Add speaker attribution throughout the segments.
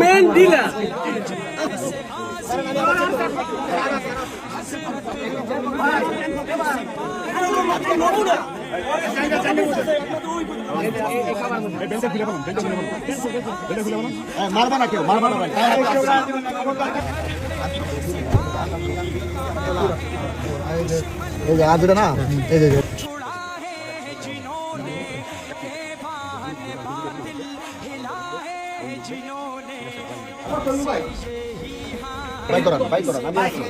Speaker 1: Main dealer
Speaker 2: মারবা না কেউ, মারবা না ভাই। এই যে আদুরা না, এই যে ভাই করান, ভাই করান, আমি আছি।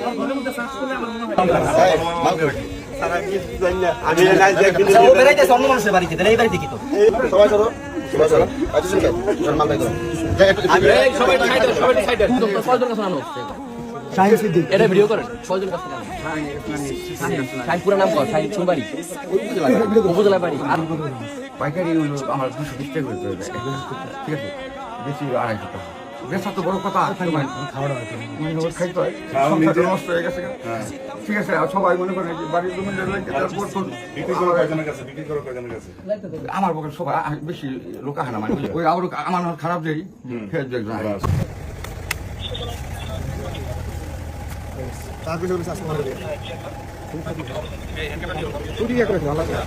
Speaker 2: সবাই করো, সবাই করো। আচ্ছা, ঠিক আছে। মাল ভাই করো।
Speaker 3: এটা ভিডিও করেন ছয়জন কাছে শাহিন পুরো নাম কর শাহিন চুমবাড়ি উপজেলা বাড়ি আর
Speaker 4: পাইকারি হলো আমার 220 টাকা করে দেয়, ঠিক আছে, বেশি 250 টাকা। বেচা তো বড় কথা, খাইতে হয়, সংসারটা নষ্ট হয়ে গেছে। ঠিক আছে, সবাই মনে করেন যে বাড়ির জমি আমার পক্ষে সবাই বেশি লোক আহে না, মানে ওই আবার আমার খারাপ যাই ফের যে একজন আহে।
Speaker 2: তার পিছনে চাষ করে দেবে। ছুটি করে ভালো করে।